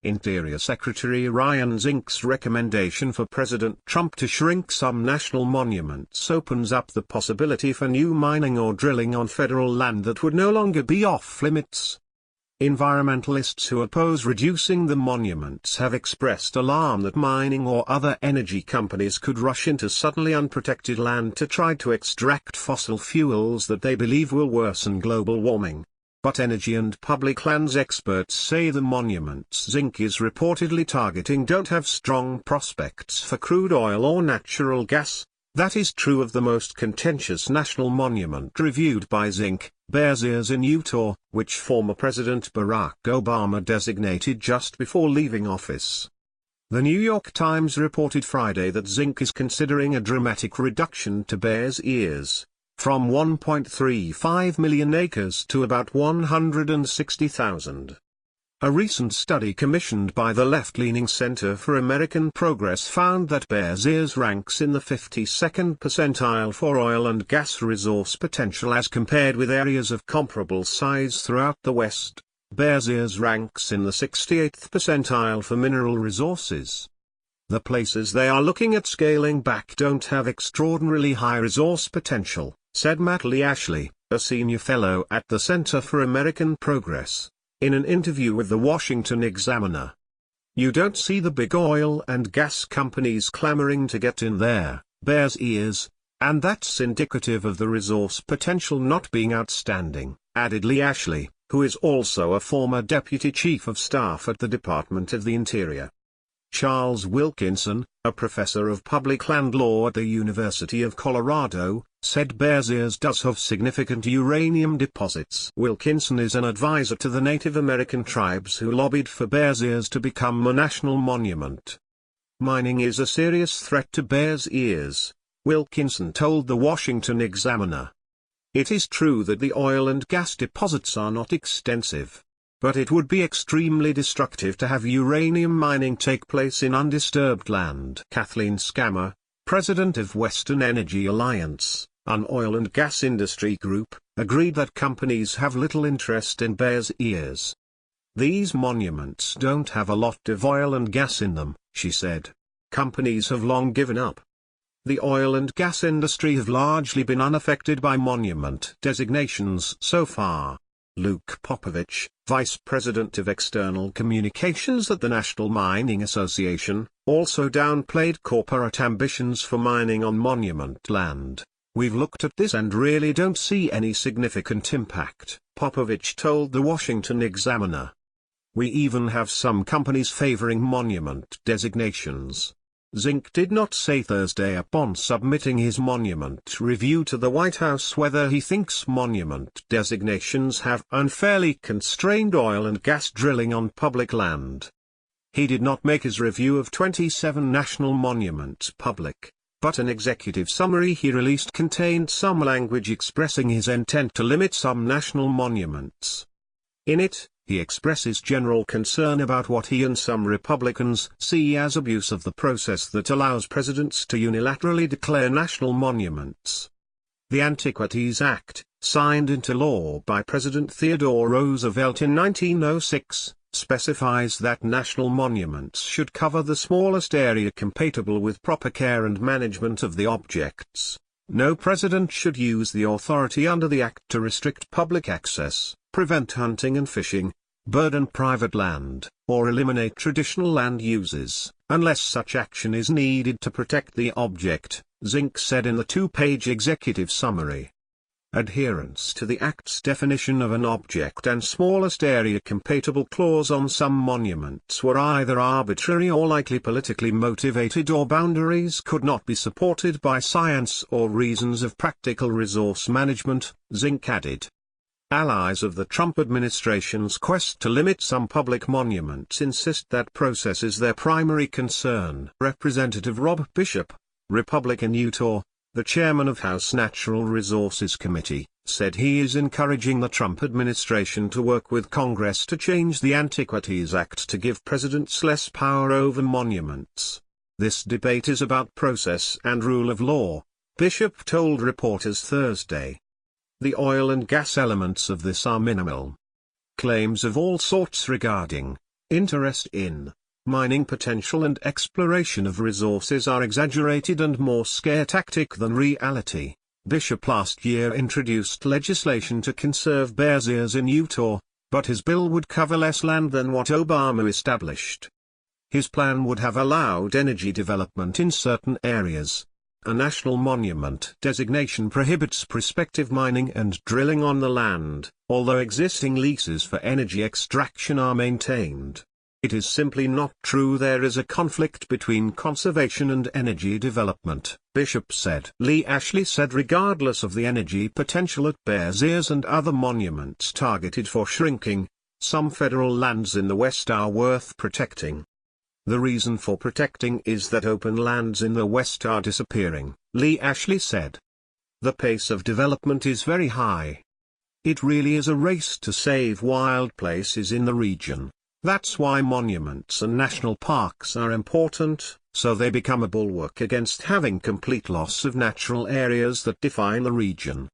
Interior Secretary Ryan Zink's recommendation for President Trump to shrink some national monuments opens up the possibility for new mining or drilling on federal land that would no longer be off-limits. Environmentalists who oppose reducing the monuments have expressed alarm that mining or other energy companies could rush into suddenly unprotected land to try to extract fossil fuels that they believe will worsen global warming. But energy and public lands experts say the monuments Zink is reportedly targeting don't have strong prospects for crude oil or natural gas. That is true of the most contentious national monument reviewed by Zink, Bears Ears in Utah, which former President Barack Obama designated just before leaving office. The New York Times reported Friday that Zink is considering a dramatic reduction to Bears Ears, from 1.35 million acres to about 160,000. A recent study commissioned by the left-leaning Center for American Progress found that Bears Ears ranks in the 52nd percentile for oil and gas resource potential as compared with areas of comparable size throughout the West. Bears Ears ranks in the 68th percentile for mineral resources. The places they are looking at scaling back don't have extraordinarily high resource potential, said Matt Lee Ashley, a senior fellow at the Center for American Progress, in an interview with the Washington Examiner. You don't see the big oil and gas companies clamoring to get in there, Bears Ears, and that's indicative of the resource potential not being outstanding, added Lee Ashley, who is also a former deputy chief of staff at the Department of the Interior. Charles Wilkinson, a professor of public land law at the University of Colorado, said Bears Ears does have significant uranium deposits. Wilkinson is an advisor to the Native American tribes who lobbied for Bears Ears to become a national monument. Mining is a serious threat to Bears Ears, Wilkinson told the Washington Examiner. It is true that the oil and gas deposits are not extensive. But it would be extremely destructive to have uranium mining take place in undisturbed land. Kathleen Scammer, president of Western Energy Alliance, an oil and gas industry group, agreed that companies have little interest in Bears Ears. These monuments don't have a lot of oil and gas in them, she said. Companies have long given up. The oil and gas industry have largely been unaffected by monument designations so far. Luke Popovich, vice president of external communications at the National Mining Association, also downplayed corporate ambitions for mining on monument land. We've looked at this and really don't see any significant impact, Popovich told the Washington Examiner. We even have some companies favoring monument designations. Zink did not say Thursday upon submitting his monument review to the White House whether he thinks monument designations have unfairly constrained oil and gas drilling on public land. He did not make his review of 27 national monuments public, but an executive summary he released contained some language expressing his intent to limit some national monuments. In it, he expresses general concern about what he and some Republicans see as abuse of the process that allows presidents to unilaterally declare national monuments. The Antiquities Act, signed into law by President Theodore Roosevelt in 1906, specifies that national monuments should cover the smallest area compatible with proper care and management of the objects. No president should use the authority under the Act to restrict public access, prevent hunting and fishing, burden private land, or eliminate traditional land uses, unless such action is needed to protect the object, Zink said in the two-page executive summary. Adherence to the Act's definition of an object and smallest area compatible clause on some monuments were either arbitrary or likely politically motivated, or boundaries could not be supported by science or reasons of practical resource management, Zink added. Allies of the Trump administration's quest to limit some public monuments insist that process is their primary concern. Representative Rob Bishop, Republican Utah, the chairman of House Natural Resources Committee, said he is encouraging the Trump administration to work with Congress to change the Antiquities Act to give presidents less power over monuments. This debate is about process and rule of law, Bishop told reporters Thursday. The oil and gas elements of this are minimal. Claims of all sorts regarding Interest in mining potential and exploration of resources are exaggerated and more scare tactic than reality. Bishop last year introduced legislation to conserve Bears Ears in Utah, but his bill would cover less land than what Obama established. His plan would have allowed energy development in certain areas. A national monument designation prohibits prospective mining and drilling on the land, although existing leases for energy extraction are maintained. It is simply not true there is a conflict between conservation and energy development, Bishop said. Lee Ashley said regardless of the energy potential at Bears Ears and other monuments targeted for shrinking, some federal lands in the West are worth protecting. The reason for protecting is that open lands in the West are disappearing, Lee Ashley said. The pace of development is very high. It really is a race to save wild places in the region. That's why monuments and national parks are important, so they become a bulwark against having complete loss of natural areas that define the region.